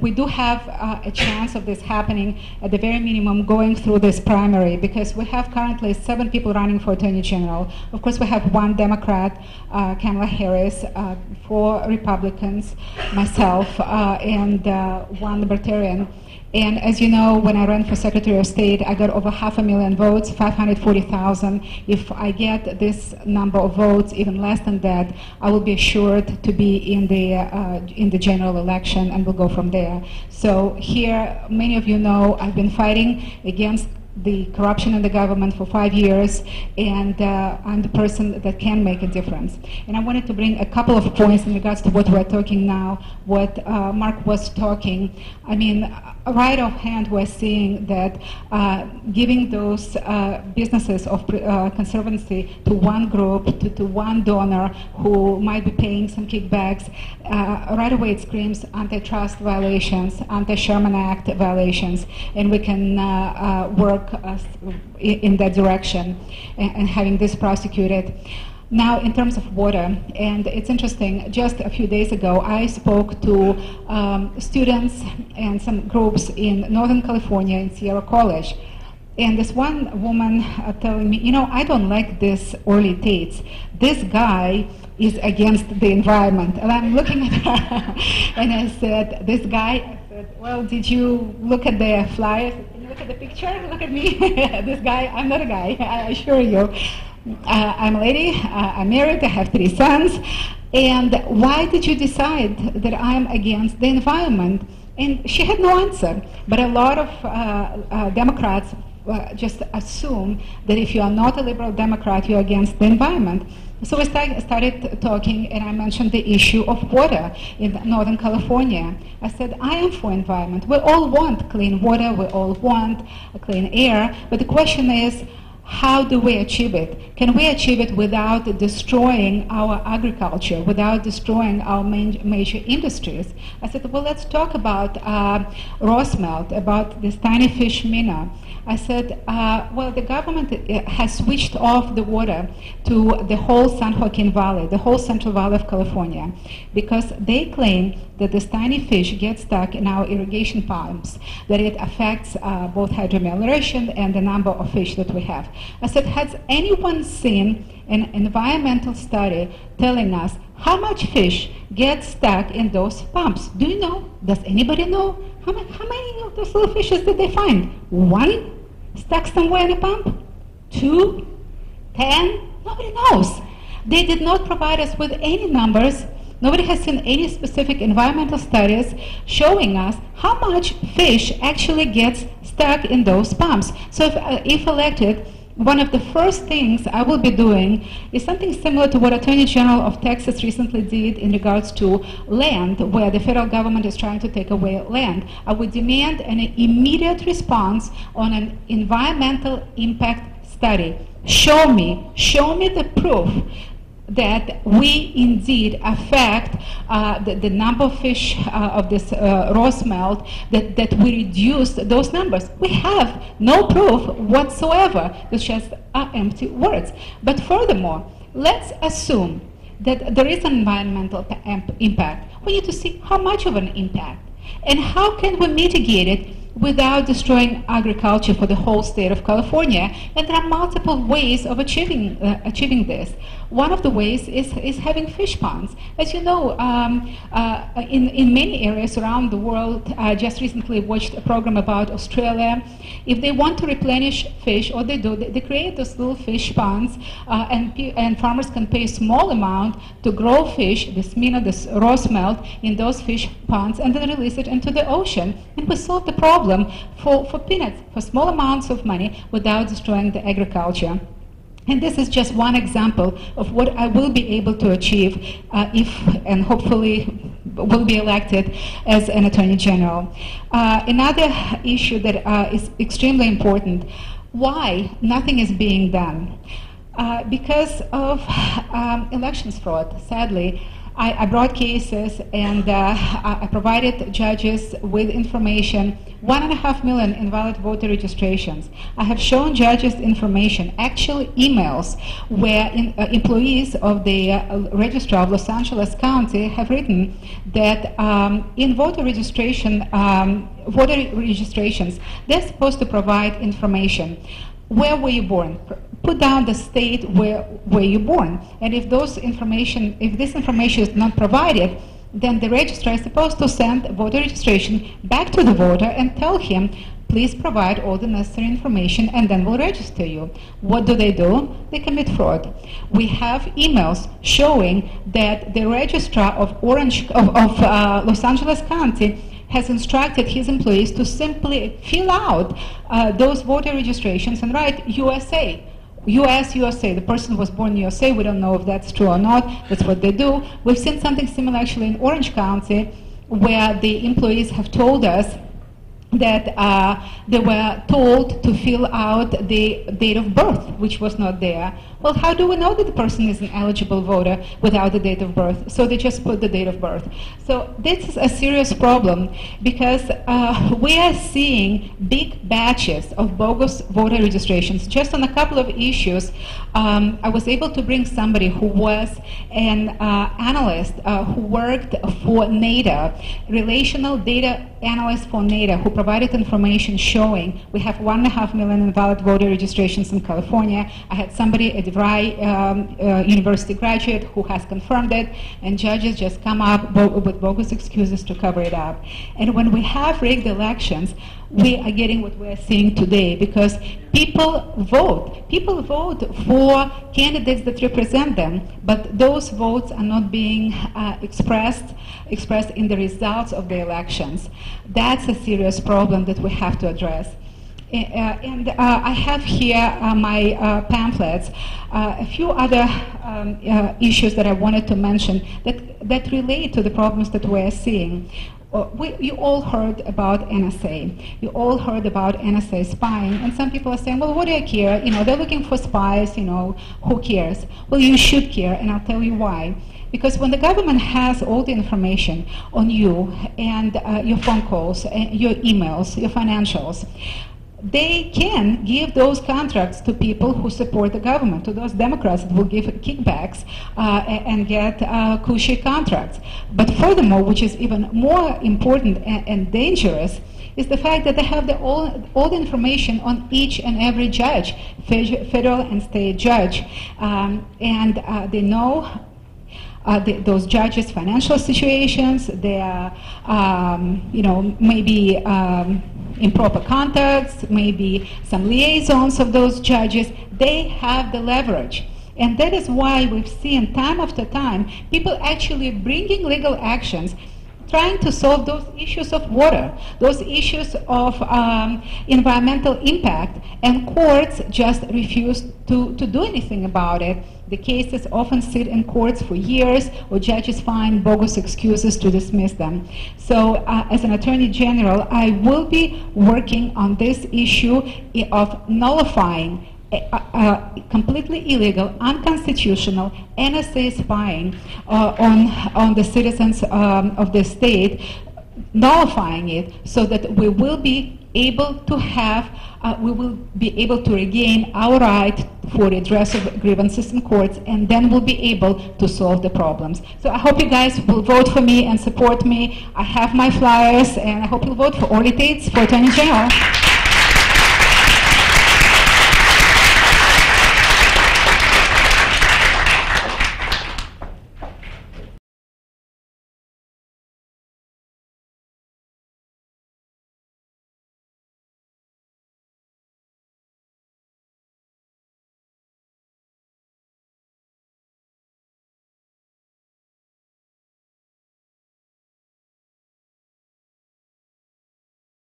we do have a chance of this happening at the very minimum going through this primary, because we have currently 7 people running for Attorney General. Of course, we have 1 Democrat, Kamala Harris, 4 Republicans, myself, and 1 Libertarian. And as you know, when I ran for Secretary of State, I got over 500,000 votes, 540,000. If I get this number of votes, even less than that, I will be assured to be in the general election, and we'll go from there. So here, many of you know, I've been fighting against the corruption in the government for 5 years, and I'm the person that can make a difference. And I wanted to bring a couple of points in regards to what we're talking now, what Mark was talking. I mean, right offhand, we're seeing that giving those businesses of conservancy to one group, to one donor who might be paying some kickbacks, right away it screams antitrust violations, anti-Sherman Act violations, and we can work in that direction and having this prosecuted. Now, in terms of water, and it's interesting, just a few days ago, I spoke to students and some groups in Northern California in Sierra College. And this one woman telling me, you know, I don't like this Orly Taitz. This guy is against the environment. And I'm looking at her, and I said, this guy, I said, well, did you look at the flyer? Can you look at the picture? Look at me. This guy, I'm not a guy, I assure you. I'm a lady, I'm married, I have 3 sons, and why did you decide that I'm against the environment? And she had no answer, but a lot of Democrats just assume that if you are not a liberal Democrat, you're against the environment. So we started talking, and I mentioned the issue of water in Northern California. I said, I am for environment. We all want clean water, we all want clean air, but the question is, how do we achieve it? Can we achieve it without destroying our agriculture, without destroying our major industries? I said, well, let's talk about raw smelt, about this tiny fish minnow. I said, well, the government has switched off the water to the whole San Joaquin Valley, the whole Central Valley of California, because they claim that this tiny fish gets stuck in our irrigation pumps, that it affects both hydromelioration and the number of fish that we have. I said, has anyone seen an environmental study telling us how much fish gets stuck in those pumps? Do you know? Does anybody know? How many of those little fishes did they find? 1 stuck somewhere in a pump? 2? 10? Nobody knows. They did not provide us with any numbers. Nobody has seen any specific environmental studies showing us how much fish actually gets stuck in those pumps. So if elected, one of the first things I will be doing is something similar to what Attorney General of Texas recently did in regards to land, where the federal government is trying to take away land. I would demand an immediate response on an environmental impact study. Show me the proof that we indeed affect the number of fish of this raw smelt, that we reduced those numbers. We have no proof whatsoever. It's just empty words. But furthermore, let's assume that there is an environmental impact. We need to see how much of an impact, and how can we mitigate it without destroying agriculture for the whole state of California. And there are multiple ways of achieving this. One of the ways is having fish ponds. As you know, in many areas around the world, I just recently watched a program about Australia. If they want to replenish fish, or they create those little fish ponds, and farmers can pay a small amount to grow fish, this minnow, this raw smelt, in those fish ponds, and then release it into the ocean. And we solve the problem for peanuts, for small amounts of money, without destroying the agriculture. And this is just one example of what I will be able to achieve if, and hopefully, will be elected as an Attorney General. Another issue that is extremely important: why nothing is being done? Because of elections fraud, sadly. I brought cases and I provided judges with information, 1.5 million invalid voter registrations. I have shown judges information, actual emails, where employees of the registrar of Los Angeles County have written that in voter registrations, they're supposed to provide information. Where were you born? Put down the state where you're born. And if this information is not provided, then the registrar is supposed to send voter registration back to the voter and tell him, please provide all the necessary information and then we'll register you. What do? They commit fraud. We have emails showing that the registrar of Los Angeles County has instructed his employees to simply fill out those voter registrations and write USA. USA, the person was born in USA, we don't know if that's true or not, that's what they do. We've seen something similar actually in Orange County, where the employees have told us that they were told to fill out the date of birth, which was not there. Well, how do we know that the person is an eligible voter without the date of birth? So they just put the date of birth. So this is a serious problem because we are seeing big batches of bogus voter registrations. Just on a couple of issues, I was able to bring somebody who was an analyst who worked for NADA, relational data analyst for NADA, who provided information showing we have 1.5 million invalid voter registrations in California. I had somebody, a DeVry University graduate, who has confirmed it, and judges just come up with bogus excuses to cover it up. And when we have rigged elections, we are getting what we're seeing today because people vote. People vote for candidates that represent them, but those votes are not being expressed in the results of the elections. That's a serious problem that we have to address. And I have here my pamphlets, a few other issues that I wanted to mention that relate to the problems that we're seeing. You all heard about NSA. You all heard about NSA spying, and some people are saying, well, what do I care? You know, they're looking for spies, you know, who cares? Well, you should care, and I'll tell you why. Because when the government has all the information on you and your phone calls, and your emails, your financials, they can give those contracts to people who support the government, to those Democrats that will give kickbacks and get cushy contracts. But furthermore, which is even more important and dangerous, is the fact that they have all the information on each and every judge, federal and state judge. And they know those judges' financial situations, their, maybe improper contacts, maybe some liaisons of those judges. They have the leverage. And that is why we've seen time after time people actually bringing legal actions trying to solve those issues of water, those issues of environmental impact, and courts just refuse to do anything about it. The cases often sit in courts for years, or judges find bogus excuses to dismiss them. So as an Attorney General, I will be working on this issue of nullifying completely illegal, unconstitutional NSA spying on the citizens of the state, nullifying it so that we will be able to have, we will be able to regain our right for redress of grievances in courts, and then we'll be able to solve the problems. So I hope you guys will vote for me and support me. I have my flyers, and I hope you'll vote for Orly Taitz for Attorney General.